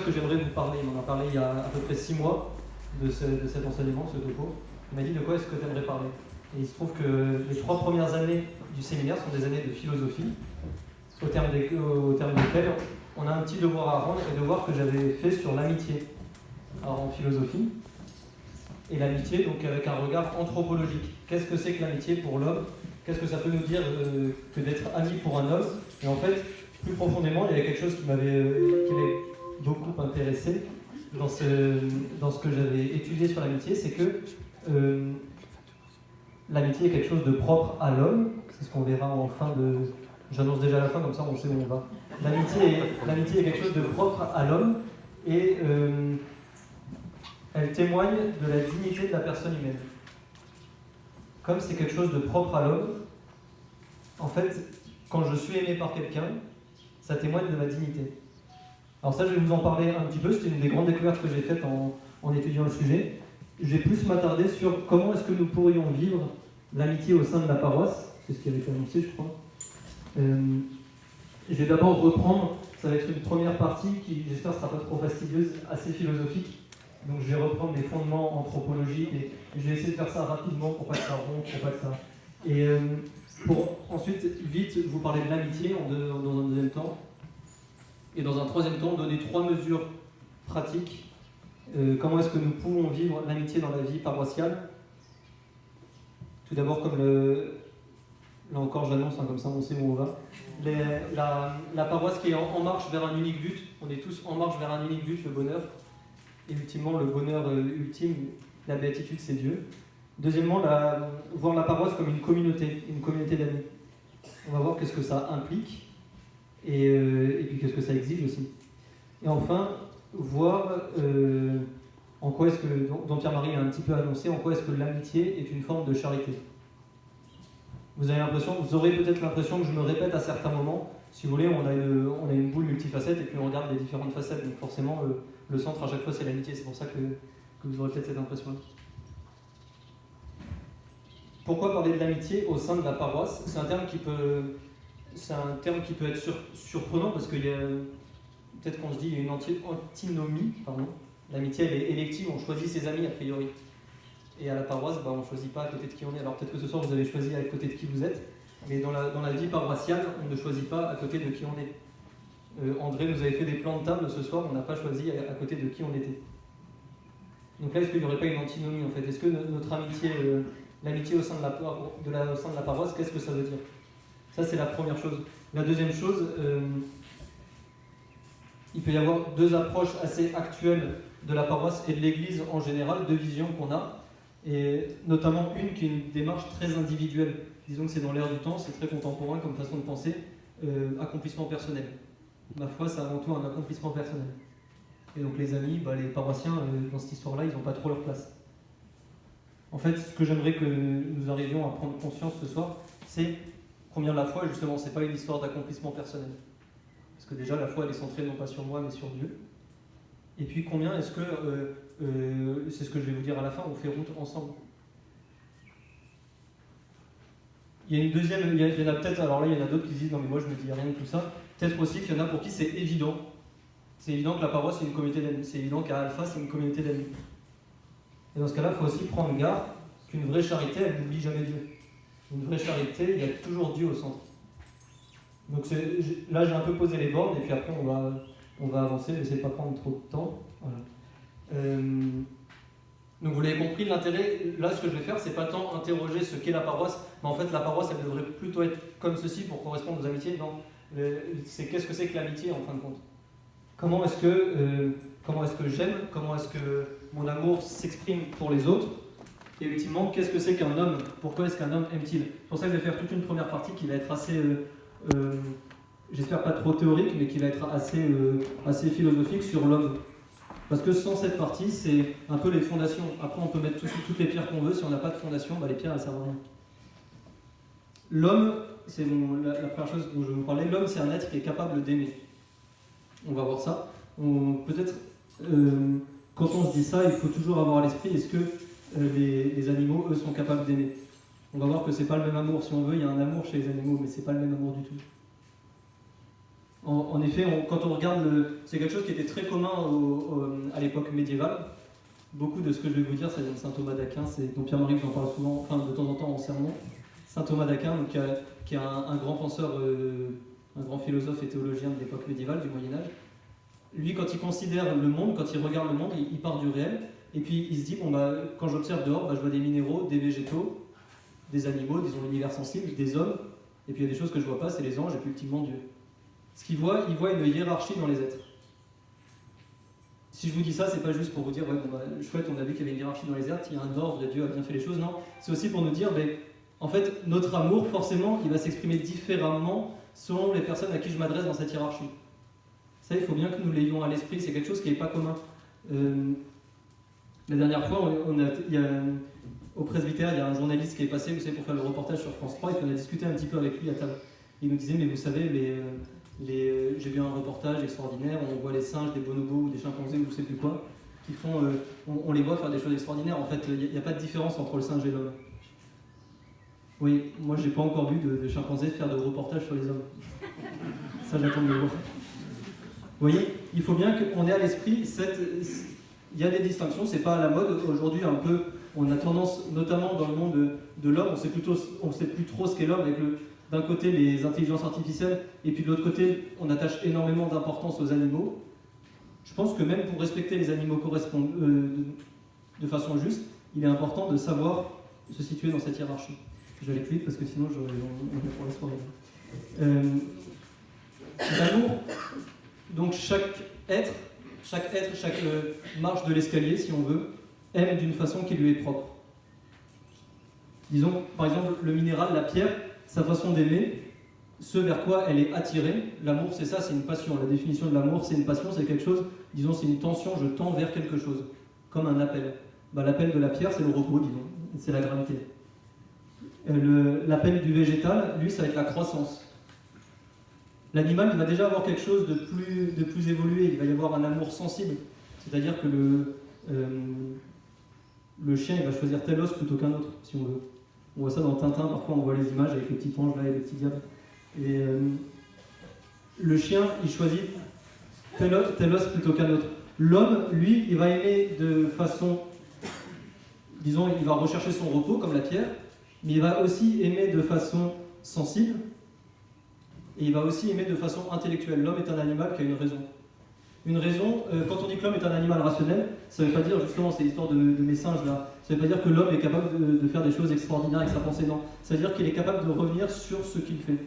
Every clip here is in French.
est-ce que j'aimerais vous parler? Il m'en a parlé il y a à peu près 6 mois de cet enseignement, ce topo. Il m'a dit de quoi est-ce que tu aimerais parler? Et il se trouve que les 3 premières années du séminaire sont des années de philosophie, au terme desquelles on a un petit devoir à rendre, et devoir que j'avais fait sur l'amitié. Alors en philosophie, et l'amitié donc avec un regard anthropologique. Qu'est-ce que c'est que l'amitié pour l'homme? Qu'est-ce que ça peut nous dire que d'être ami pour un homme? Et en fait, plus profondément, il y avait quelque chose qui m'avait beaucoup intéressé dans ce que j'avais étudié sur l'amitié, c'est que l'amitié est quelque chose de propre à l'homme. C'est ce qu'on verra en fin de... J'annonce déjà la fin, comme ça on sait où on va. L'amitié est quelque chose de propre à l'homme, et elle témoigne de la dignité de la personne humaine. Comme c'est quelque chose de propre à l'homme, en fait, quand je suis aimé par quelqu'un, ça témoigne de ma dignité. Alors ça, je vais vous en parler un petit peu, c'était une des grandes découvertes que j'ai faites en étudiant le sujet. Je vais plus m'attarder sur comment est-ce que nous pourrions vivre l'amitié au sein de la paroisse, c'est ce qui avait été annoncé, je crois. Je vais d'abord reprendre, ça va être une première partie qui, j'espère, ne sera pas trop fastidieuse, assez philosophique. Donc je vais reprendre les fondements anthropologiques et je vais essayer de faire ça rapidement pour pas que ça rompe, pour pas que ça... Et pour ensuite, vite, vous parler de l'amitié dans un deuxième temps. Et dans un troisième temps, donner 3 mesures pratiques. Comment est-ce que nous pouvons vivre l'amitié dans la vie paroissiale? Tout d'abord, comme là encore j'annonce, comme ça on sait où on va. La paroisse qui est en marche vers un unique but. On est tous en marche vers un unique but, le bonheur. Et ultimement, le bonheur ultime, la béatitude, c'est Dieu. Deuxièmement, voir la paroisse comme une communauté d'amis. On va voir qu'est-ce que ça implique et puis qu'est-ce que ça exige aussi. Et enfin, voir en quoi est-ce que, dont Pierre-Marie a un petit peu annoncé, en quoi est-ce que l'amitié est une forme de charité. Vous aurez peut-être l'impression que je me répète à certains moments. Si vous voulez, on a une boule multifacette et puis on regarde les différentes facettes. Donc forcément, le centre à chaque fois c'est l'amitié. C'est pour ça que vous aurez peut-être cette impression-là. Pourquoi parler de l'amitié au sein de la paroisse? C'est un terme qui peut être surprenant parce qu'il y a peut-être qu'on se dit il y a une antinomie. L'amitié elle est élective, on choisit ses amis a priori. Et à la paroisse, on ne choisit pas à côté de qui on est. Alors peut-être que ce soir vous avez choisi à côté de qui vous êtes, mais dans la vie paroissiale, on ne choisit pas à côté de qui on est. André nous avait fait des plans de table ce soir, on n'a pas choisi à côté de qui on était. Donc là, est-ce qu'il n'y aurait pas une antinomie en fait? Est-ce que notre amitié, l'amitié au sein de la paroisse, qu'est-ce que ça veut dire? Ça, c'est la première chose. La deuxième chose, il peut y avoir 2 approches assez actuelles de la paroisse et de l'Église en général, 2 visions qu'on a, et notamment une qui est une démarche très individuelle. Disons que c'est dans l'air du temps, c'est très contemporain comme façon de penser, accomplissement personnel. Ma foi, c'est avant tout un accomplissement personnel. Et donc les amis, les paroissiens, dans cette histoire-là, ils n'ont pas trop leur place. En fait, ce que j'aimerais que nous arrivions à prendre conscience ce soir, c'est combien la foi, justement, c'est pas une histoire d'accomplissement personnel. Parce que déjà, la foi, elle est centrée non pas sur moi, mais sur Dieu. Et puis combien est-ce que, c'est ce que je vais vous dire à la fin, on fait route ensemble. Il y a une deuxième, il y en a peut-être, alors là il y en a d'autres qui disent non mais moi je me dis rien de tout ça. Peut-être aussi qu'il y en a pour qui c'est évident. C'est évident que la paroisse c'est une communauté d'amis. C'est évident qu'à Alpha c'est une communauté d'amis. Et dans ce cas-là, il faut aussi prendre garde qu'une vraie charité, elle n'oublie jamais Dieu. Une vraie charité, il y a toujours Dieu au centre. Donc là j'ai un peu posé les bornes et puis après on va avancer, j'essaie de ne pas prendre trop de temps. Voilà. Donc vous l'avez compris, l'intérêt, là ce que je vais faire, c'est pas tant interroger ce qu'est la paroisse, mais en fait la paroisse elle devrait plutôt être comme ceci pour correspondre aux amitiés. Non, c'est qu'est-ce que c'est que l'amitié en fin de compte? Comment est-ce que j'aime? Comment est-ce que mon amour s'exprime pour les autres? Et ultimement, qu'est-ce que c'est qu'un homme? Pourquoi est-ce qu'un homme aime-t-il? C'est pour ça que je vais faire toute une première partie qui va être assez, j'espère pas trop théorique, mais qui va être assez philosophique sur l'homme. Parce que sans cette partie, c'est un peu les fondations. Après, on peut mettre toutes les pierres qu'on veut. Si on n'a pas de fondation, les pierres, elles servent à rien. L'homme, c'est la première chose dont je vais vous parler. L'homme, c'est un être qui est capable d'aimer. On va voir ça. Peut-être, quand on se dit ça, il faut toujours avoir à l'esprit, est-ce que les animaux, eux, sont capables d'aimer? On va voir que c'est pas le même amour. Si on veut, il y a un amour chez les animaux, mais c'est pas le même amour du tout. En effet, quand on regarde, c'est quelque chose qui était très commun à l'époque médiévale. Beaucoup de ce que je vais vous dire, ça vient de saint Thomas d'Aquin, c'est dont Pierre-Marie vous en parle souvent, enfin de temps en temps en sermon. Saint Thomas d'Aquin, donc, qui est un grand penseur, un grand philosophe et théologien de l'époque médiévale, du Moyen-Âge. Lui, quand il considère le monde, quand il regarde le monde, il part du réel, et puis il se dit, bon, quand j'observe dehors, je vois des minéraux, des végétaux, des animaux, disons l'univers sensible, des hommes, et puis il y a des choses que je ne vois pas, c'est les anges et puis ultimement Dieu. Ce qu'il voit, il voit une hiérarchie dans les êtres. Si je vous dis ça, c'est pas juste pour vous dire, chouette, on a vu qu'il y avait une hiérarchie dans les êtres, il y a un ordre, Dieu a bien fait les choses, non. C'est aussi pour nous dire, en fait, notre amour, forcément, il va s'exprimer différemment selon les personnes à qui je m'adresse dans cette hiérarchie. Ça, il faut bien que nous l'ayons à l'esprit, c'est quelque chose qui n'est pas commun. La dernière fois, au presbytère, il y a un journaliste qui est passé, vous savez, pour faire le reportage sur France 3, et puis on a discuté un petit peu avec lui à table. Il nous disait, mais vous savez, j'ai vu un reportage extraordinaire, on voit les singes, des bonobos ou des chimpanzés ou je ne sais plus quoi, qui font, on les voit faire des choses extraordinaires. En fait, il n'y a pas de différence entre le singe et l'homme. Oui, moi j'ai pas encore vu de chimpanzés faire de reportages sur les hommes. Ça, j'attends de le voir. Vous voyez, il faut bien qu'on ait à l'esprit il y a des distinctions, c'est pas à la mode. Aujourd'hui, un peu, on a tendance, notamment dans le monde de l'homme, on sait plus trop ce qu'est l'homme, avec d'un côté les intelligences artificielles, et puis de l'autre côté, on attache énormément d'importance aux animaux. Je pense que même pour respecter les animaux de façon juste, il est important de savoir se situer dans cette hiérarchie. Je vais aller plus vite parce que sinon on est pour la soirée. L'amour, donc chaque être, chaque marche de l'escalier, si on veut, aime d'une façon qui lui est propre. Disons, par exemple, le minéral, la pierre, sa façon d'aimer, ce vers quoi elle est attirée. L'amour, c'est ça, c'est une passion. La définition de l'amour, c'est une passion, c'est quelque chose, disons, c'est une tension, je tends vers quelque chose, comme un appel. L'appel de la pierre, c'est le repos, disons, c'est la gravité. L'appel du végétal, lui, ça va être la croissance. L'animal, il va déjà avoir quelque chose de plus évolué, il va y avoir un amour sensible, c'est-à-dire que le chien, il va choisir tel os plutôt qu'un autre, si on veut. On voit ça dans Tintin, parfois on voit les images avec le petit ange là et le petit diable. Et le chien, il choisit tel os plutôt qu'un autre. L'homme, lui, il va aimer de façon, disons, il va rechercher son repos comme la pierre, mais il va aussi aimer de façon sensible, et il va aussi aimer de façon intellectuelle. L'homme est un animal qui a une raison. Une raison, quand on dit que l'homme est un animal rationnel, ça ne veut pas dire, justement, c'est l'histoire de mes singes là, ça ne veut pas dire que l'homme est capable de faire des choses extraordinaires avec sa pensée, non. Ça veut dire qu'il est capable de revenir sur ce qu'il fait.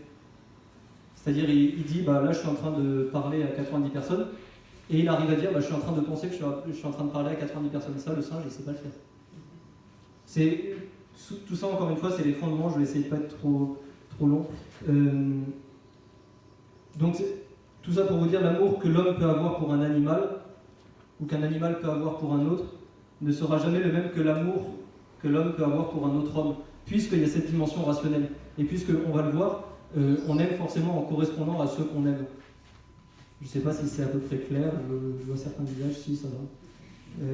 C'est-à-dire, il dit, là je suis en train de parler à 90 personnes, et il arrive à dire, je suis en train de penser que je suis en train de parler à 90 personnes. Ça, le singe, il ne sait pas le faire. Tout ça, encore une fois, c'est les fondements, je vais essayer de ne pas être trop long. Donc, tout ça pour vous dire, l'amour que l'homme peut avoir pour un animal, ou qu'un animal peut avoir pour un autre, ne sera jamais le même que l'amour que l'homme peut avoir pour un autre homme, puisqu'il y a cette dimension rationnelle. Et puisqu'on va le voir, on aime forcément en correspondant à ceux qu'on aime. Je ne sais pas si c'est à peu près clair, je vois certains visages, si ça va.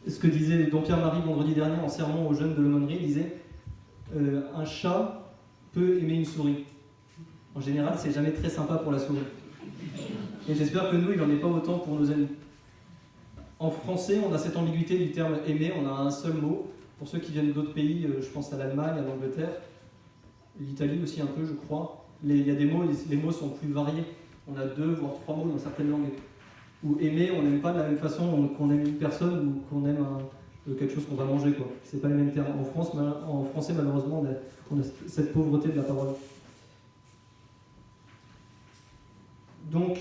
Ce que disait Don Pierre-Marie vendredi dernier en sermon aux jeunes de l'aumônerie, il disait un chat peut aimer une souris. En général, c'est jamais très sympa pour la souris. Et j'espère que nous, il n'en est pas autant pour nos amis. En français, on a cette ambiguïté du terme aimer, on a un seul mot. Pour ceux qui viennent d'autres pays, je pense à l'Allemagne, à l'Angleterre, l'Italie aussi un peu, je crois. Il y a des mots, les mots sont plus variés. On a 2 voire 3 mots dans certaines langues. Ou aimer, on n'aime pas de la même façon qu'on aime une personne ou qu'on aime quelque chose qu'on va manger, quoi. C'est pas les mêmes termes. En français, malheureusement, on a cette pauvreté de la parole. Donc,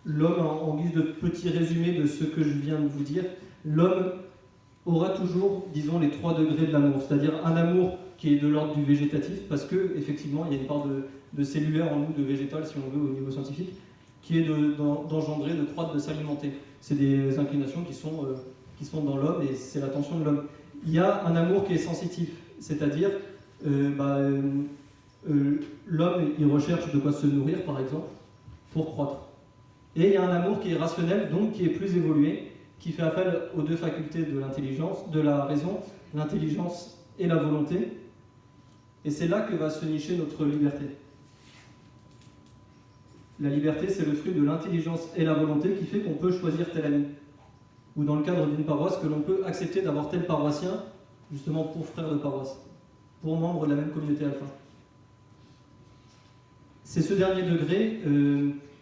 l'homme, en guise de petit résumé de ce que je viens de vous dire, l'homme aura toujours, disons, les 3 degrés de l'amour, c'est-à-dire un amour qui est de l'ordre du végétatif, parce qu'effectivement, il y a une part de cellulaire en nous, de végétal, si on veut, au niveau scientifique, qui est d'engendrer, de croître, de s'alimenter. C'est des inclinations qui sont dans l'homme, et c'est la tension de l'homme. Il y a un amour qui est sensitif, c'est-à-dire, l'homme, il recherche de quoi se nourrir, par exemple, pour croître. Et il y a un amour qui est rationnel, donc qui est plus évolué, qui fait appel aux 2 facultés de l'intelligence, de la raison, l'intelligence et la volonté. Et c'est là que va se nicher notre liberté. La liberté, c'est le fruit de l'intelligence et la volonté qui fait qu'on peut choisir tel ami. Ou dans le cadre d'une paroisse, que l'on peut accepter d'avoir tel paroissien, justement pour frère de paroisse, pour membre de la même communauté alpha. C'est ce dernier degré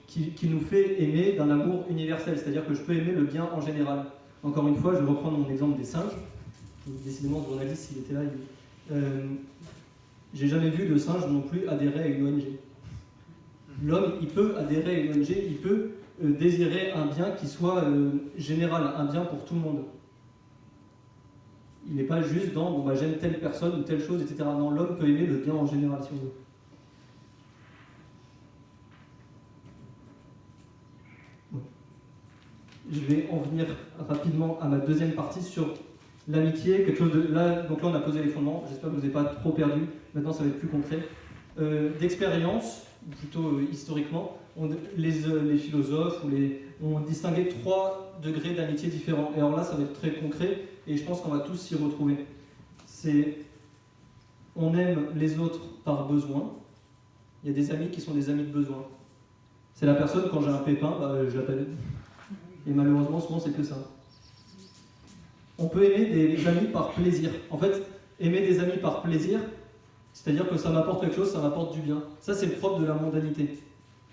qui nous fait aimer d'un amour universel, c'est-à-dire que je peux aimer le bien en général. Encore une fois, je vais reprendre mon exemple des singes. Décidément, ce journaliste, s'il était là, j'ai jamais vu de singe non plus adhérer à une ONG. L'homme, il peut adhérer à une ONG, il peut désirer un bien qui soit général, un bien pour tout le monde. Il n'est pas juste dans bon, bah, j'aime telle personne ou telle chose, etc. Non, l'homme peut aimer le bien en général, si on veut. Ouais. Je vais en venir rapidement à ma deuxième partie sur l'amitié, quelque chose de là. Donc là, on a posé les fondements. J'espère que vous n'avez pas trop perdu. Maintenant, ça va être plus concret. D'expérience, plutôt historiquement, les philosophes ont distingué 3 degrés d'amitié différents. Et alors là, ça va être très concret, et je pense qu'on va tous s'y retrouver. On aime les autres par besoin. Il y a des amis qui sont des amis de besoin. C'est la personne, quand j'ai un pépin, je l'appelle. Et malheureusement, souvent, c'est que ça. On peut aimer des amis par plaisir. En fait, aimer des amis par plaisir, c'est-à-dire que ça m'apporte quelque chose, ça m'apporte du bien. Ça, c'est le propre de la mondanité.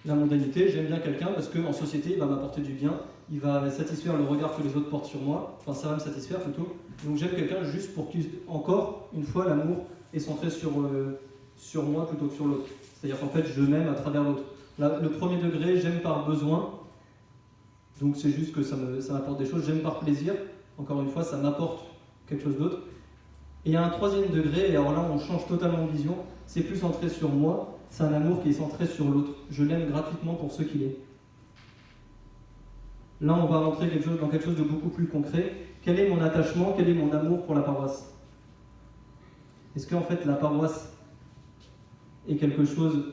La mondanité, j'aime bien quelqu'un parce qu'en société, il va m'apporter du bien, il va satisfaire le regard que les autres portent sur moi, enfin, ça va me satisfaire plutôt. Donc j'aime quelqu'un juste pour encore une fois, l'amour est centré sur moi plutôt que sur l'autre. C'est-à-dire qu'en fait, je m'aime à travers l'autre. Là, le premier degré, j'aime par besoin, donc c'est juste que ça m'apporte des choses. J'aime par plaisir, encore une fois, ça m'apporte quelque chose d'autre. Et il y a un troisième degré, et alors là on change totalement de vision, c'est plus centré sur moi, c'est un amour qui est centré sur l'autre. Je l'aime gratuitement pour ce qu'il est. Là on va rentrer dans quelque chose de beaucoup plus concret. Quel est mon attachement, quel est mon amour pour la paroisse? Est-ce qu'en fait la paroisse est quelque chose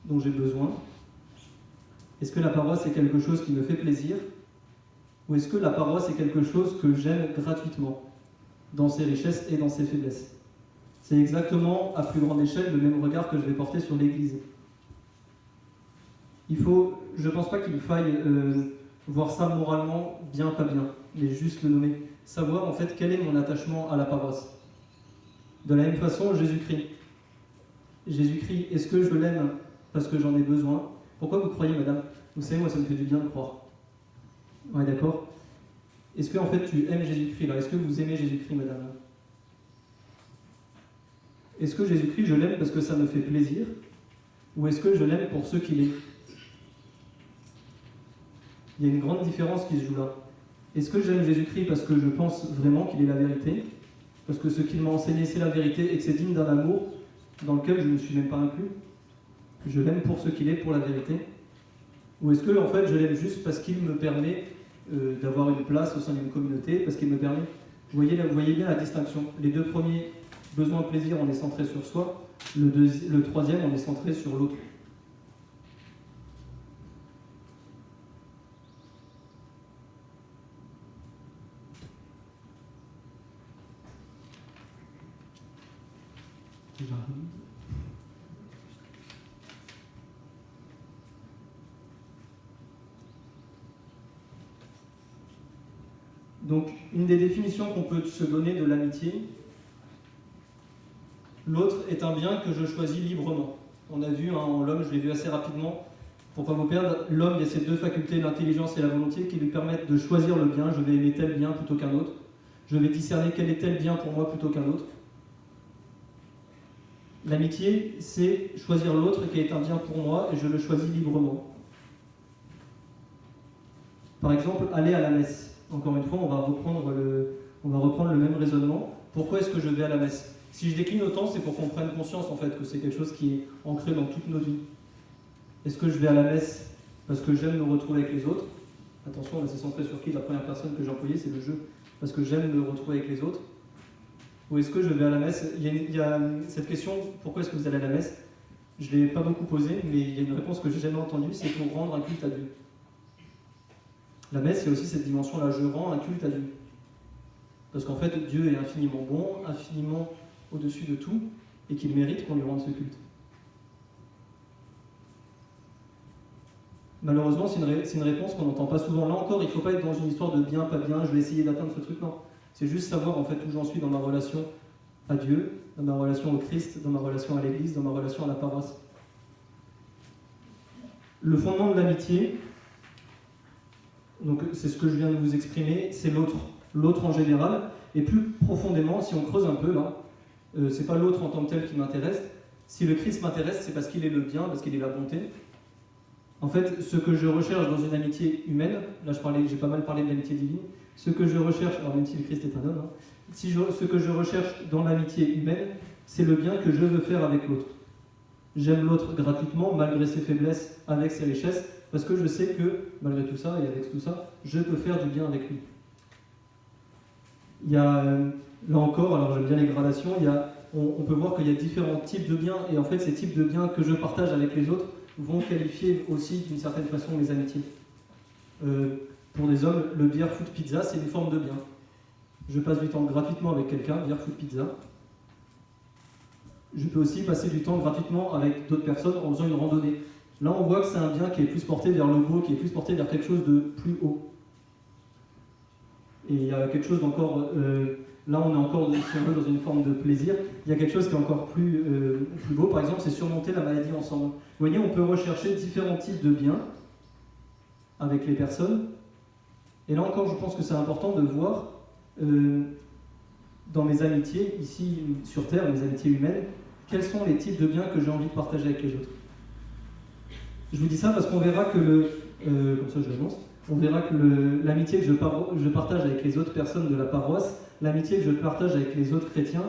dont j'ai besoin? Est-ce que la paroisse est quelque chose qui me fait plaisir? Ou est-ce que la paroisse est quelque chose que j'aime gratuitement, dans ses richesses et dans ses faiblesses? C'est exactement, à plus grande échelle, le même regard que je vais porter sur l'Église. Je ne pense pas qu'il faille voir ça moralement bien, pas bien, mais juste le nommer. Savoir en fait quel est mon attachement à la paroisse. De la même façon, Jésus-Christ. Jésus-Christ, est-ce que je l'aime parce que j'en ai besoin? Pourquoi vous croyez, madame? Vous savez, moi, ça me fait du bien de croire. Ouais, d'accord. Est-ce que en fait tu aimes Jésus-Christ là? Est-ce que vous aimez Jésus-Christ, madame? Est-ce que Jésus-Christ, je l'aime parce que ça me fait plaisir? Ou est-ce que je l'aime pour ce qu'il est? Il y a une grande différence qui se joue là. Est-ce que j'aime Jésus-Christ parce que je pense vraiment qu'il est la vérité? Parce que ce qu'il m'a enseigné, c'est la vérité et que c'est digne d'un amour dans lequel je ne suis même pas inclus? Je l'aime pour ce qu'il est, pour la vérité? Ou est-ce que en fait je l'aime juste parce qu'il me permet d'avoir une place au sein d'une communauté, parce qu'il me permet... Vous voyez bien la distinction. Les 2 premiers, besoin, plaisir, on est centré sur soi. Le troisième, on est centré sur l'autre. Donc, une des définitions qu'on peut se donner de l'amitié, l'autre est un bien que je choisis librement. On a vu, l'homme, je l'ai vu assez rapidement, pour ne pas vous perdre, l'homme, il y a ces 2 facultés, l'intelligence et la volonté, qui lui permettent de choisir le bien. Je vais aimer tel bien plutôt qu'un autre. Je vais discerner quel est tel bien pour moi plutôt qu'un autre. L'amitié, c'est choisir l'autre qui est un bien pour moi et je le choisis librement. Par exemple, aller à la messe. Encore une fois, on va reprendre le même raisonnement. Pourquoi est-ce que je vais à la messe? Si je décline autant, c'est pour qu'on prenne conscience en fait que c'est quelque chose qui est ancré dans toutes nos vies. Est-ce que je vais à la messe parce que j'aime me retrouver avec les autres? Attention, là c'est centré sur qui? La première personne que j'ai employée, c'est le jeu. Parce que j'aime me retrouver avec les autres. Ou est-ce que je vais à la messe? Il y a cette question, pourquoi est-ce que vous allez à la messe? Je ne l'ai pas beaucoup posée, mais il y a une réponse que j'ai jamais entendue, c'est pour rendre un culte à Dieu. La messe, il y a aussi cette dimension-là, je rends un culte à Dieu. Parce qu'en fait, Dieu est infiniment bon, infiniment au-dessus de tout, et qu'il mérite qu'on lui rende ce culte. Malheureusement, c'est une réponse qu'on n'entend pas souvent. Là encore, il ne faut pas être dans une histoire de bien, pas bien, je vais essayer d'atteindre ce truc. Non, c'est juste savoir en fait où j'en suis dans ma relation à Dieu, dans ma relation au Christ, dans ma relation à l'Église, dans ma relation à la paroisse. Le fondement de l'amitié, donc c'est ce que je viens de vous exprimer, c'est l'autre en général, et plus profondément, si on creuse un peu là, c'est pas l'autre en tant que tel qui m'intéresse. Si le Christ m'intéresse, c'est parce qu'il est le bien, parce qu'il est la bonté. En fait, ce que je recherche dans une amitié humaine, là j'ai pas mal parlé de l'amitié divine, ce que je recherche, alors même si le Christ est un homme, ce que je recherche dans l'amitié humaine, c'est le bien que je veux faire avec l'autre. J'aime l'autre gratuitement, malgré ses faiblesses, avec ses richesses, parce que je sais que, malgré tout ça, et avec tout ça, je peux faire du bien avec lui. Il y a, là encore, alors j'aime bien les gradations, on peut voir qu'il y a différents types de biens, et en fait, ces types de biens que je partage avec les autres vont qualifier aussi d'une certaine façon mes amitiés. Pour des hommes, le bière, foot, pizza, c'est une forme de bien. Je passe du temps gratuitement avec quelqu'un, bière, foot, pizza. Je peux aussi passer du temps gratuitement avec d'autres personnes en faisant une randonnée. Là, on voit que c'est un bien qui est plus porté vers le beau, qui est plus porté vers quelque chose de plus haut. Et il y a quelque chose d'encore... là, on est encore, si on veut, dans une forme de plaisir. Il y a quelque chose qui est encore plus beau. Par exemple, c'est surmonter la maladie ensemble. Vous voyez, on peut rechercher différents types de biens avec les personnes. Et là encore, je pense que c'est important de voir dans mes amitiés, ici sur Terre, mes amitiés humaines, quels sont les types de biens que j'ai envie de partager avec les autres. Je vous dis ça parce qu'on verra que comme ça je l'annonce, on verra que l'amitié que je partage avec les autres personnes de la paroisse, l'amitié que je partage avec les autres chrétiens,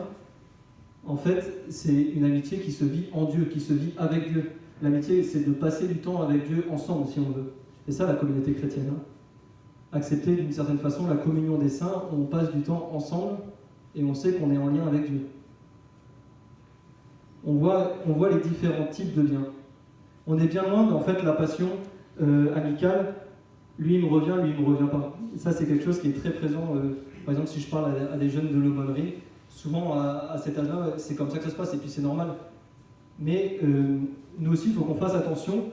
en fait, c'est une amitié qui se vit en Dieu, qui se vit avec Dieu. L'amitié, c'est de passer du temps avec Dieu ensemble, si on veut. C'est ça la communauté chrétienne. Accepter d'une certaine façon la communion des saints, on passe du temps ensemble et on sait qu'on est en lien avec Dieu. On voit les différents types de biens. On est bien loin, en fait, la passion amicale, lui il me revient, lui il me revient pas. Et ça, c'est quelque chose qui est très présent. Par exemple, si je parle à des jeunes de l'aumônerie, souvent à cet âge-là, c'est comme ça que ça se passe, et puis c'est normal. Mais nous aussi, il faut qu'on fasse attention.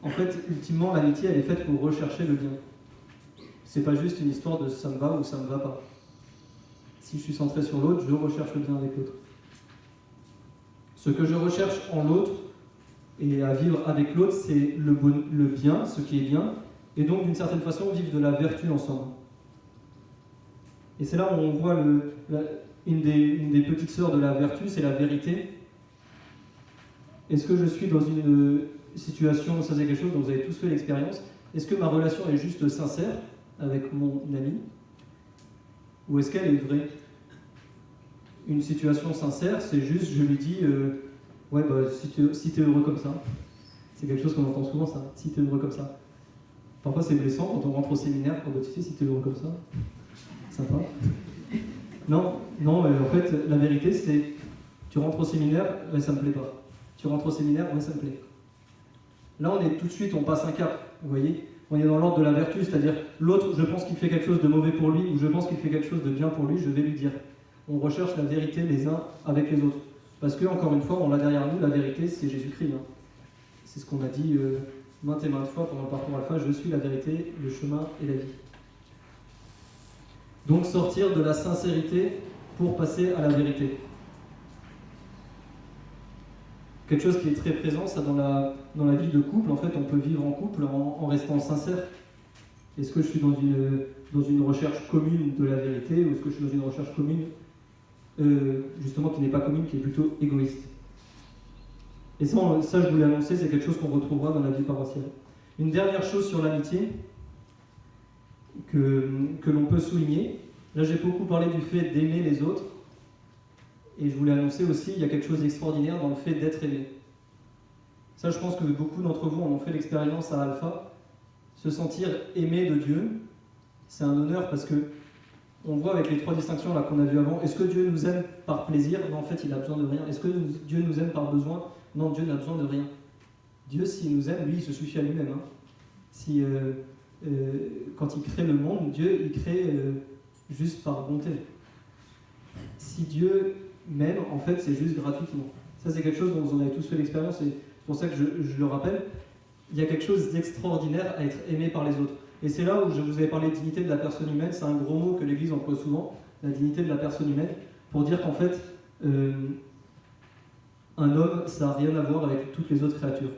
En fait, ultimement, l'amitié, elle est faite pour rechercher le bien. C'est pas juste une histoire de ça me va ou ça me va pas. Si je suis centré sur l'autre, je recherche le bien avec l'autre. Ce que je recherche en l'autre et à vivre avec l'autre, c'est le bien, ce qui est bien, et donc d'une certaine façon vivre de la vertu ensemble. Et c'est là où on voit une des petites sœurs de la vertu, c'est la vérité. Est-ce que je suis dans une situation, ça c'est quelque chose dont vous avez tous fait l'expérience, est-ce que ma relation est juste sincère avec mon ami, ou est-ce qu'elle est vraie? Une situation sincère, c'est juste, je lui dis, ouais, bah, si t'es heureux comme ça, c'est quelque chose qu'on entend souvent, ça, si t'es heureux comme ça. Parfois c'est blessant quand on rentre au séminaire, quand tu sais, si t'es heureux comme ça, sympa. Non, en fait, la vérité c'est, tu rentres au séminaire, ouais, ça me plaît pas. Tu rentres au séminaire, ouais, ça me plaît. Là, on est tout de suite, on passe un cap, vous voyez. On est dans l'ordre de la vertu, c'est-à-dire l'autre, je pense qu'il fait quelque chose de mauvais pour lui, ou je pense qu'il fait quelque chose de bien pour lui, je vais lui dire. On recherche la vérité les uns avec les autres. Parce que, encore une fois, on l'a derrière nous, la vérité, c'est Jésus-Christ. Hein. C'est ce qu'on a dit maintes et maintes fois pendant le parcours alpha, je suis la vérité, le chemin et la vie. Donc sortir de la sincérité pour passer à la vérité. Quelque chose qui est très présent, ça, dans la vie de couple. En fait, on peut vivre en couple en restant sincère. Est-ce que je suis dans une recherche commune de la vérité, ou est-ce que je suis dans une recherche commune, justement, qui n'est pas commune, qui est plutôt égoïste? Et ça, je vous l'ai annoncé, c'est quelque chose qu'on retrouvera dans la vie paroissiale. Une dernière chose sur l'amitié que l'on peut souligner. Là, j'ai beaucoup parlé du fait d'aimer les autres. Et je vous l'ai annoncé aussi, il y a quelque chose d'extraordinaire dans le fait d'être aimé. Ça, je pense que beaucoup d'entre vous en ont fait l'expérience à Alpha. Se sentir aimé de Dieu, c'est un honneur parce que on voit avec les 3 distinctions là qu'on a vues avant, est-ce que Dieu nous aime par plaisir? Non, en fait, il n'a besoin de rien. Est-ce que Dieu nous aime par besoin? Non, Dieu n'a besoin de rien. Dieu, s'il nous aime, lui, il se suffit à lui-même. Hein. Quand il crée le monde, Dieu, il crée juste par bonté. Si Dieu même, en fait, c'est juste gratuitement. Ça, c'est quelque chose dont vous en avez tous fait l'expérience, et c'est pour ça que je le rappelle. Il y a quelque chose d'extraordinaire à être aimé par les autres. Et c'est là où je vous avais parlé de dignité de la personne humaine, c'est un gros mot que l'Église emploie souvent, la dignité de la personne humaine, pour dire qu'en fait, un homme, ça n'a rien à voir avec toutes les autres créatures.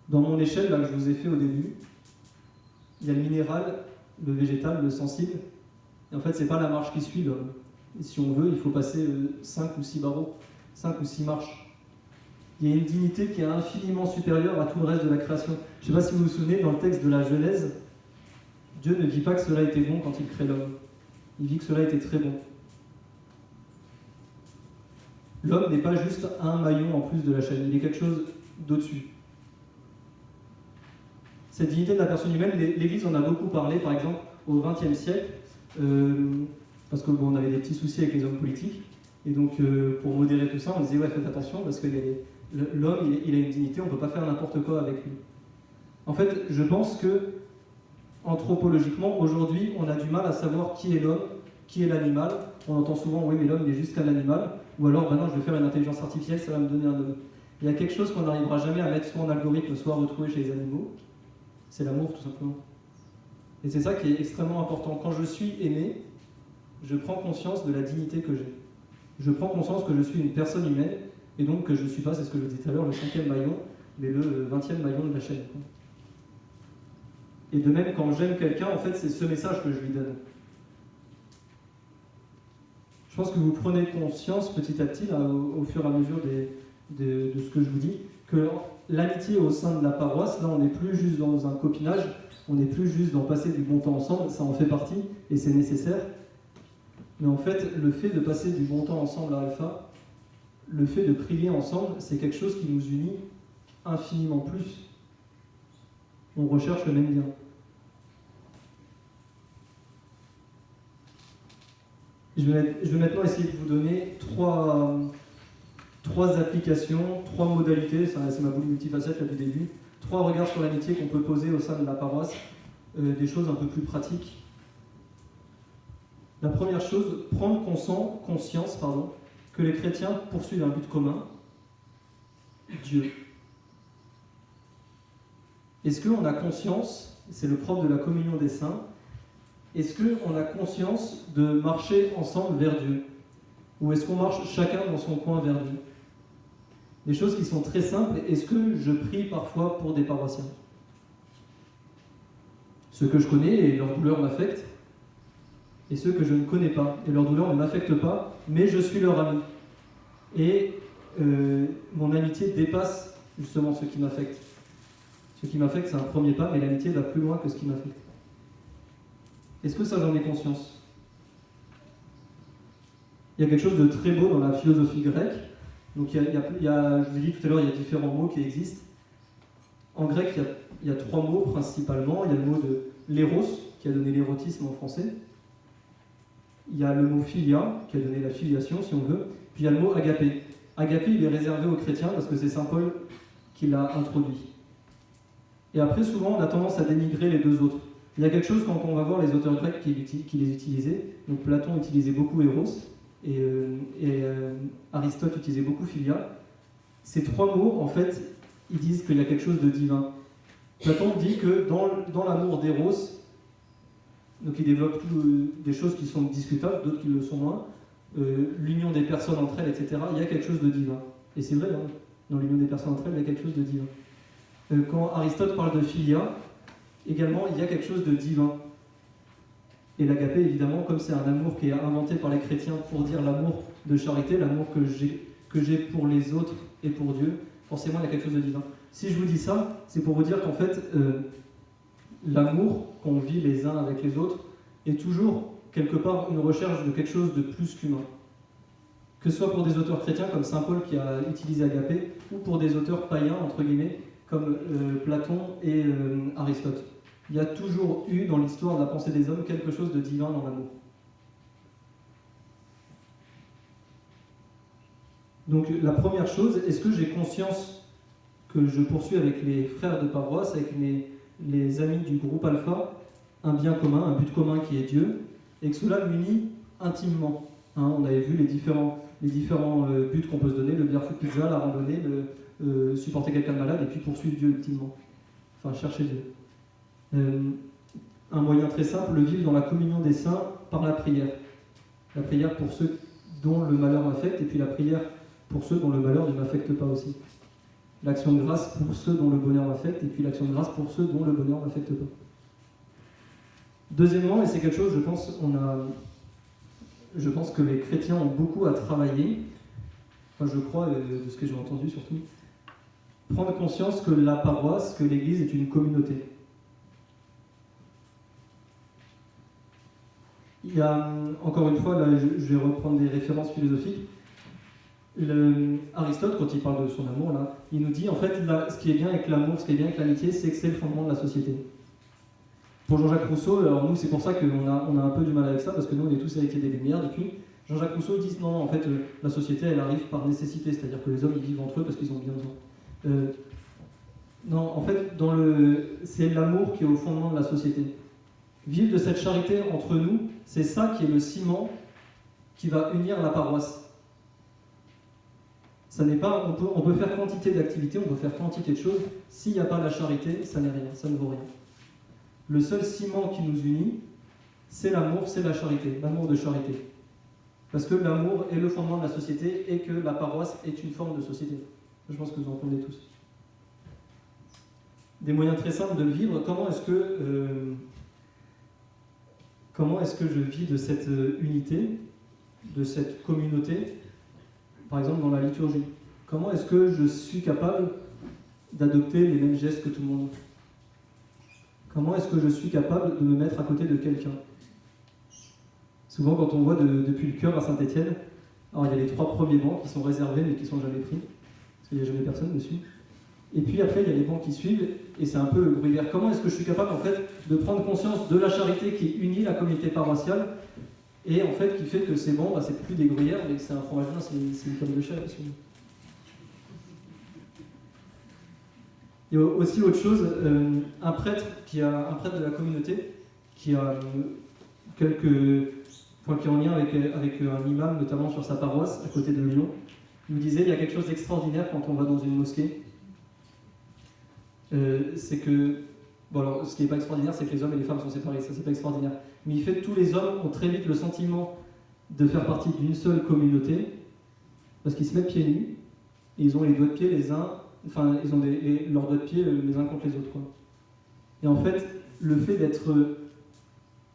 Dans mon échelle, là, que je vous ai fait au début, il y a le minéral, le végétal, le sensible, et en fait, c'est pas la marche qui suit l'homme. Et si on veut, il faut passer 5 ou 6 barreaux, 5 ou 6 marches. Il y a une dignité qui est infiniment supérieure à tout le reste de la création. Je ne sais pas si vous vous souvenez, dans le texte de la Genèse, Dieu ne dit pas que cela était bon quand il crée l'homme. Il dit que cela était très bon. L'homme n'est pas juste un maillon en plus de la chaîne, il est quelque chose d'au-dessus. Cette dignité de la personne humaine, l'Église en a beaucoup parlé, par exemple, au XXe siècle, parce qu'on avait des petits soucis avec les hommes politiques, et donc pour modérer tout ça, on disait ouais, faites attention, parce que l'homme, il a une dignité, on ne peut pas faire n'importe quoi avec lui. En fait, je pense que, anthropologiquement, aujourd'hui, on a du mal à savoir qui est l'homme, qui est l'animal. On entend souvent, oui, mais l'homme n'est juste qu'un animal, ou alors, non, je vais faire une intelligence artificielle, ça va me donner un homme. Il y a quelque chose qu'on n'arrivera jamais à mettre soit en algorithme, soit à retrouver chez les animaux, c'est l'amour, tout simplement. Et c'est ça qui est extrêmement important. Quand je suis aimé, je prends conscience de la dignité que j'ai. Je prends conscience que je suis une personne humaine, et donc que je ne suis pas, c'est ce que je disais tout à l'heure, le 5e maillon, mais le 20e maillon de la chaîne. Et de même, quand j'aime quelqu'un, en fait, c'est ce message que je lui donne. Je pense que vous prenez conscience petit à petit, là, au fur et à mesure de ce que je vous dis, que l'amitié au sein de la paroisse, là, on n'est plus juste dans un copinage, on n'est plus juste dans passer du bon temps ensemble, ça en fait partie, et c'est nécessaire. Mais en fait, le fait de passer du bon temps ensemble à Alpha, le fait de prier ensemble, c'est quelque chose qui nous unit infiniment plus. On recherche le même bien. Je vais maintenant essayer de vous donner trois applications, 3 modalités, c'est ma boule multifacette là du début, 3 regards sur l'amitié qu'on peut poser au sein de la paroisse, des choses un peu plus pratiques. La première chose, prendre conscience que les chrétiens poursuivent un but commun, Dieu. Est-ce qu'on a conscience, c'est le propre de la communion des saints, est-ce qu'on a conscience de marcher ensemble vers Dieu? Ou est-ce qu'on marche chacun dans son coin vers Dieu? Des choses qui sont très simples. Est-ce que je prie parfois pour des paroissiens? Ceux que je connais et leur douleur m'affecte, et ceux que je ne connais pas et leur douleur ne m'affecte pas, mais je suis leur ami. Et mon amitié dépasse justement ce qui m'affecte. Ce qui m'affecte, c'est un premier pas, mais l'amitié va plus loin que ce qui m'affecte. Est-ce que ça, j'en ai conscience? Il y a quelque chose de très beau dans la philosophie grecque. Donc je vous ai dit tout à l'heure, il y a différents mots qui existent. En grec, il y a 3 mots principalement. Il y a le mot de l'éros, qui a donné l'érotisme en français. Il y a le mot philia, qui a donné la filiation, si on veut. Puis il y a le mot agapé. Agapé, il est réservé aux chrétiens parce que c'est saint Paul qui l'a introduit. Et après, souvent, on a tendance à dénigrer les 2 autres. Il y a quelque chose, quand on va voir les auteurs grecs qui les utilisaient, donc Platon utilisait beaucoup Eros, et Aristote utilisait beaucoup Philia. Ces 3 mots, en fait, ils disent qu'il y a quelque chose de divin. Platon dit que dans l'amour d'Eros, donc il développe des choses qui sont discutables, d'autres qui le sont moins, l'union des personnes entre elles, etc., il y a quelque chose de divin. Et c'est vrai, hein, dans l'union des personnes entre elles, il y a quelque chose de divin. Quand Aristote parle de Philia, également, il y a quelque chose de divin. Et l'agapé, évidemment, comme c'est un amour qui est inventé par les chrétiens pour dire l'amour de charité, l'amour que j'ai pour les autres et pour Dieu, forcément, il y a quelque chose de divin. Si je vous dis ça, c'est pour vous dire qu'en fait, l'amour qu'on vit les uns avec les autres est toujours, quelque part, une recherche de quelque chose de plus qu'humain. Que ce soit pour des auteurs chrétiens, comme saint Paul qui a utilisé agapé, ou pour des auteurs païens, entre guillemets, comme Platon et Aristote. Il y a toujours eu dans l'histoire de la pensée des hommes quelque chose de divin dans l'amour. Donc la première chose, est-ce que j'ai conscience que je poursuis avec les frères de paroisse, avec les amis du groupe Alpha, un bien commun, un but commun qui est Dieu, et que cela m'unit intimement. On avait vu les différents les différents buts qu'on peut se donner, le barefoot pizza, la randonnée, supporter quelqu'un de malade et puis poursuivre Dieu ultimement. Enfin, chercher Dieu. Un moyen très simple, le vivre dans la communion des saints par la prière. La prière pour ceux dont le malheur m'affecte et puis la prière pour ceux dont le malheur ne m'affecte pas aussi. L'action de grâce pour ceux dont le bonheur m'affecte et puis l'action de grâce pour ceux dont le bonheur ne m'affecte pas. Deuxièmement, et c'est quelque chose, je pense que les chrétiens ont beaucoup à travailler, enfin je crois, de ce que j'ai entendu surtout, prendre conscience que la paroisse, que l'Église est une communauté. Il y a, encore une fois, là je vais reprendre des références philosophiques. Aristote, quand il parle de son amour, là, il nous dit en fait, ce qui est bien avec l'amour, ce qui est bien avec l'amitié, c'est que c'est le fondement de la société. Pour Jean-Jacques Rousseau, alors nous c'est pour ça qu'on a un peu du mal avec ça, parce que nous on est tous héritiers des Lumières depuis. Jean-Jacques Rousseau dit non, en fait la société elle arrive par nécessité, c'est-à-dire que les hommes ils vivent entre eux parce qu'ils ont bien besoin. Non, en fait c'est l'amour qui est au fondement de la société. Vivre de cette charité entre nous, c'est ça qui est le ciment qui va unir la paroisse. Ça n'est pas, on peut faire quantité d'activités, on peut faire quantité de choses, s'il n'y a pas la charité, ça n'est rien, ça ne vaut rien. Le seul ciment qui nous unit, c'est l'amour, c'est la charité, l'amour de charité. Parce que l'amour est le fondement de la société et que la paroisse est une forme de société. Je pense que vous entendez tous. Des moyens très simples de le vivre, comment est-ce que je vis de cette unité, de cette communauté, par exemple dans la liturgie? Comment est-ce que je suis capable d'adopter les mêmes gestes que tout le monde? Comment est-ce que je suis capable de me mettre à côté de quelqu'un? Souvent, quand on voit depuis le chœur à Saint-Étienne, alors il y a les 3 premiers bancs qui sont réservés mais qui ne sont jamais pris, parce qu'il n'y a jamais personne dessus. Et puis après, il y a les bancs qui suivent, et c'est un peu le bruit vert. Comment est-ce que je suis capable, en fait, de prendre conscience de la charité qui unit la communauté paroissiale, et en fait, qui fait que ces bancs, c'est plus des gruyères, mais que c'est un fromage blanc, c'est une pomme de chèvre. Il y a aussi autre chose, un prêtre de la communauté qui a qui est en lien avec un imam, notamment sur sa paroisse, à côté de Lyon, il me disait il y a quelque chose d'extraordinaire quand on va dans une mosquée. C'est que, bon alors ce qui n'est pas extraordinaire, c'est que les hommes et les femmes sont séparés, ça c'est pas extraordinaire. Mais il fait que tous les hommes ont très vite le sentiment de faire partie d'une seule communauté, parce qu'ils se mettent pieds nus, et ils ont les doigts de pied les uns. Enfin, ils ont leurs doigts de pied les uns contre les autres, quoi. Et en fait, le fait d'être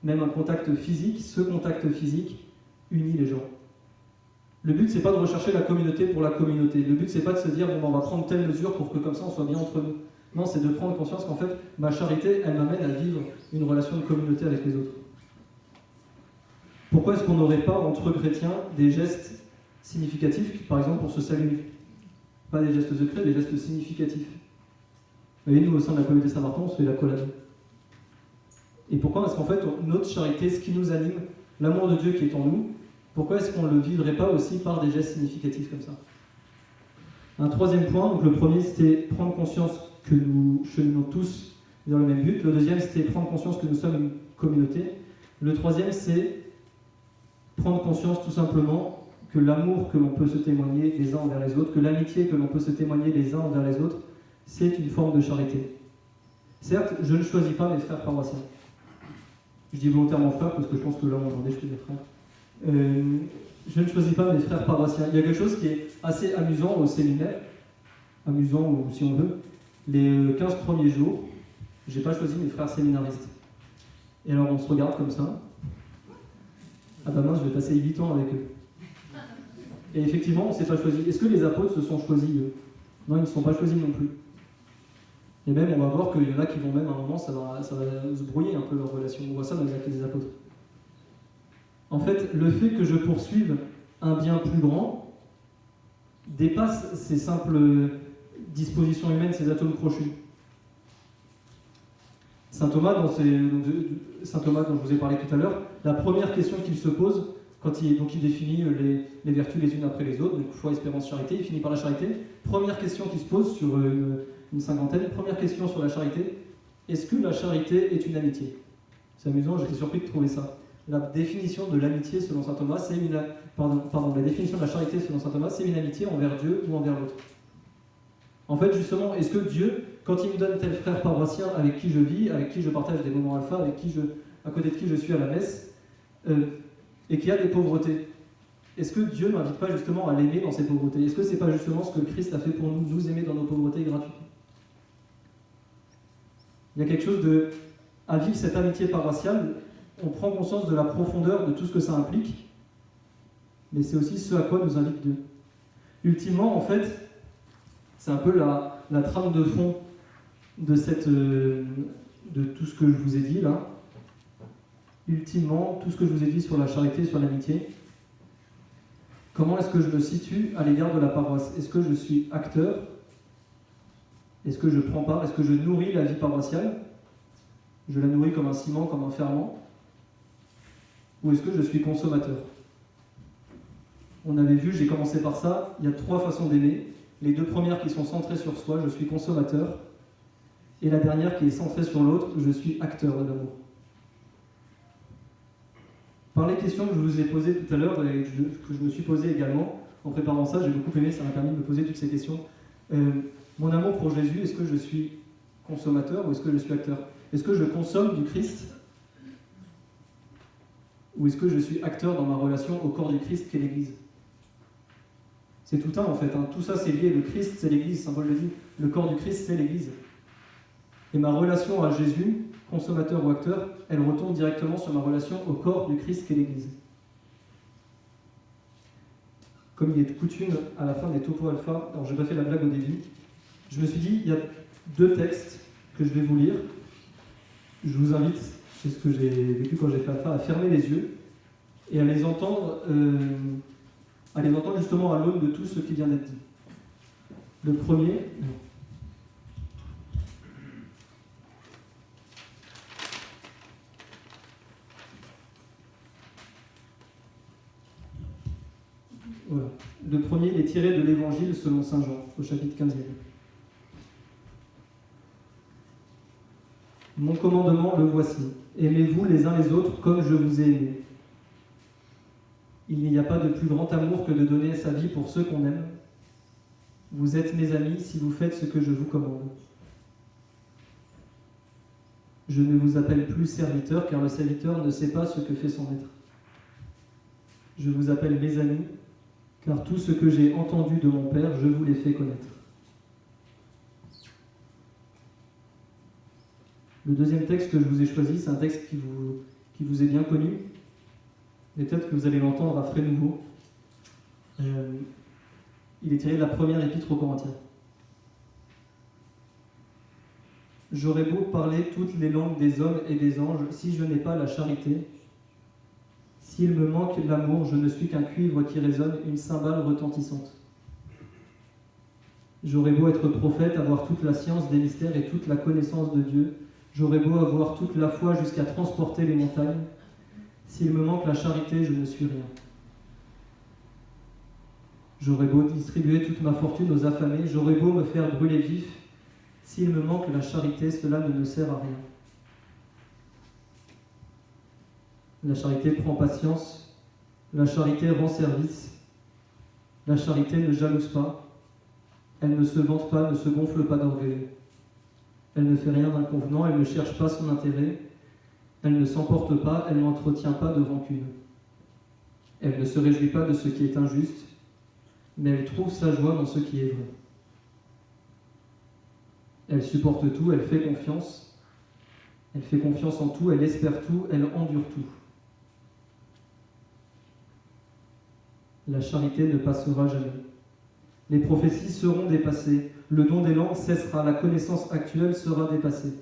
même un contact physique, ce contact physique unit les gens. Le but, c'est pas de rechercher la communauté pour la communauté. Le but, c'est pas de se dire, bon, on va prendre telle mesure pour que comme ça, on soit bien entre nous. Non, c'est de prendre conscience qu'en fait, ma charité, elle m'amène à vivre une relation de communauté avec les autres. Pourquoi est-ce qu'on n'aurait pas, entre chrétiens, des gestes significatifs, par exemple, pour se saluer? Pas des gestes secrets, des gestes significatifs. Vous voyez, nous, au sein de la communauté Saint-Martin, on se fait l'accolade. Et pourquoi? Parce qu'en fait, notre charité, ce qui nous anime, l'amour de Dieu qui est en nous, pourquoi est-ce qu'on ne le vivrait pas aussi par des gestes significatifs comme ça? Un troisième point, donc le premier, c'était prendre conscience que nous cheminons tous vers le même but. Le deuxième, c'était prendre conscience que nous sommes une communauté. Le troisième, c'est prendre conscience tout simplement que l'amour que l'on peut se témoigner les uns envers les autres, que l'amitié que l'on peut se témoigner les uns envers les autres, c'est une forme de charité. Certes, je ne choisis pas mes frères paroissiens. Je dis volontairement frères parce que je pense que là, on entendait, je peux dire frère. Je ne choisis pas mes frères paroissiens. Il y a quelque chose qui est assez amusant au séminaire, amusant ou si on veut. Les 15 premiers jours, je n'ai pas choisi mes frères séminaristes. Et alors on se regarde comme ça. Ah bah mince, je vais passer 8 ans avec eux. Et effectivement, on ne s'est pas choisi. Est-ce que les apôtres se sont choisis eux? Non, ils ne se sont pas choisis non plus. Et même, on va voir qu'il y en a qui vont même, à un moment, ça va se brouiller un peu leur relation. On voit ça dans les actes des apôtres. En fait, le fait que je poursuive un bien plus grand dépasse ces simples dispositions humaines, ces atomes crochus. Saint Thomas, dont je vous ai parlé tout à l'heure, la première question qu'il se pose, quand il définit les vertus les unes après les autres, donc foi, espérance, charité, il finit par la charité. Première question qu'il se pose sur une cinquantaine, première question sur la charité, est-ce que la charité est une amitié? C'est amusant, j'étais surpris de trouver ça. La définition de l'amitié selon saint Thomas, c'est la définition de la charité selon saint Thomas, c'est une amitié envers Dieu ou envers l'autre. En fait, justement, est-ce que Dieu, quand il me donne tel frère paroissien avec qui je vis, avec qui je partage des moments alpha, à côté de qui je suis à la messe, et qui a des pauvretés, est-ce que Dieu ne m'invite pas justement à l'aimer dans ses pauvretés? Est-ce que c'est pas justement ce que le Christ a fait pour nous, nous aimer dans nos pauvretés gratuitement? Il y a quelque chose de... À vivre cette amitié paroissiale, on prend conscience de la profondeur de tout ce que ça implique, mais c'est aussi ce à quoi nous invite Dieu. Ultimement, en fait, c'est un peu la trame de fond de tout ce que je vous ai dit là. Ultimement, tout ce que je vous ai dit sur la charité, sur l'amitié, comment est-ce que je me situe à l'égard de la paroisse? Est-ce que je suis acteur? Est-ce que je prends part? Est-ce que je nourris la vie paroissiale? Je la nourris comme un ciment, comme un ferment? Ou est-ce que je suis consommateur? On avait vu, j'ai commencé par ça, il y a 3 façons d'aimer. Les 2 premières qui sont centrées sur soi, je suis consommateur. Et la dernière qui est centrée sur l'autre, je suis acteur de l'amour. Par les questions que je vous ai posées tout à l'heure et que je me suis posées également, en préparant ça, j'ai beaucoup aimé, ça m'a permis de me poser toutes ces questions. Mon amour pour Jésus, est-ce que je suis consommateur ou est-ce que je suis acteur? Est-ce que je consomme du Christ? Ou est-ce que je suis acteur dans ma relation au corps du Christ qu'est l'Église? C'est tout un en fait, tout ça c'est lié, le Christ c'est l'Église, Saint Paul le dit, le corps du Christ c'est l'Église. Et ma relation à Jésus, consommateur ou acteur, elle retourne directement sur ma relation au corps du Christ qu'est l'Église. Comme il est coutume à la fin des topos alpha, alors j'ai pas fait la blague au début, je me suis dit, il y a 2 textes que je vais vous lire. Je vous invite, c'est ce que j'ai vécu quand j'ai fait alpha, à fermer les yeux et à les entendre justement à l'aune de tout ce qui vient d'être dit. Le premier, voilà. Le premier il est tiré de l'Évangile selon saint Jean, au chapitre 15e. Mon commandement, le voici. Aimez-vous les uns les autres comme je vous ai aimé. Il n'y a pas de plus grand amour que de donner sa vie pour ceux qu'on aime. Vous êtes mes amis si vous faites ce que je vous commande. Je ne vous appelle plus serviteur, car le serviteur ne sait pas ce que fait son maître. Je vous appelle mes amis, car tout ce que j'ai entendu de mon Père, je vous l'ai fait connaître. Le deuxième texte que je vous ai choisi, c'est un texte qui vous est bien connu, mais peut-être que vous allez l'entendre à frais nouveau. Il est tiré de la première épître aux Corinthiens. J'aurais beau parler toutes les langues des hommes et des anges, si je n'ai pas la charité, s'il me manque l'amour, je ne suis qu'un cuivre qui résonne, une cymbale retentissante. J'aurais beau être prophète, avoir toute la science des mystères et toute la connaissance de Dieu, j'aurais beau avoir toute la foi jusqu'à transporter les montagnes, s'il me manque la charité, je ne suis rien. J'aurais beau distribuer toute ma fortune aux affamés, j'aurais beau me faire brûler vif, s'il me manque la charité, cela ne me sert à rien. La charité prend patience, la charité rend service, la charité ne jalouse pas, elle ne se vante pas, ne se gonfle pas d'orgueil. Elle ne fait rien d'inconvenant, elle ne cherche pas son intérêt, elle ne s'emporte pas, elle n'entretient pas de rancune. Elle ne se réjouit pas de ce qui est injuste, mais elle trouve sa joie dans ce qui est vrai. Elle supporte tout, elle fait confiance en tout, elle espère tout, elle endure tout. La charité ne passera jamais. Les prophéties seront dépassées, le don des langues cessera, la connaissance actuelle sera dépassée.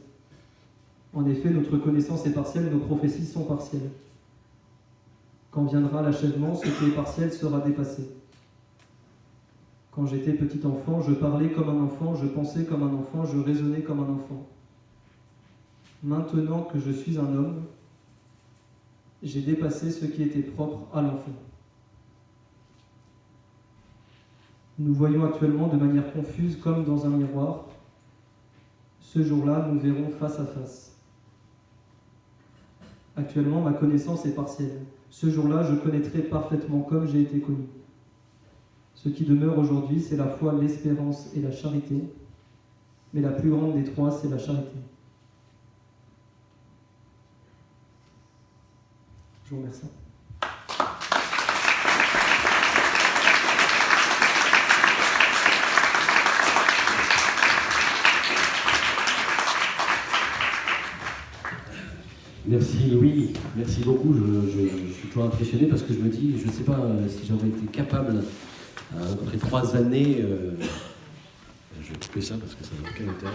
En effet, notre connaissance est partielle, nos prophéties sont partielles. Quand viendra l'achèvement, ce qui est partiel sera dépassé. Quand j'étais petit enfant, je parlais comme un enfant, je pensais comme un enfant, je raisonnais comme un enfant. Maintenant que je suis un homme, j'ai dépassé ce qui était propre à l'enfant. Nous voyons actuellement de manière confuse comme dans un miroir. Ce jour-là, nous verrons face à face. Actuellement, ma connaissance est partielle. Ce jour-là, je connaîtrai parfaitement comme j'ai été connu. Ce qui demeure aujourd'hui, c'est la foi, l'espérance et la charité. Mais la plus grande des trois, c'est la charité. Je vous remercie. Merci Louis, merci beaucoup. Je suis toujours impressionné parce que je me dis, je ne sais pas si j'aurais été capable, après 3 années, je vais couper ça parce que ça n'a aucun intérêt.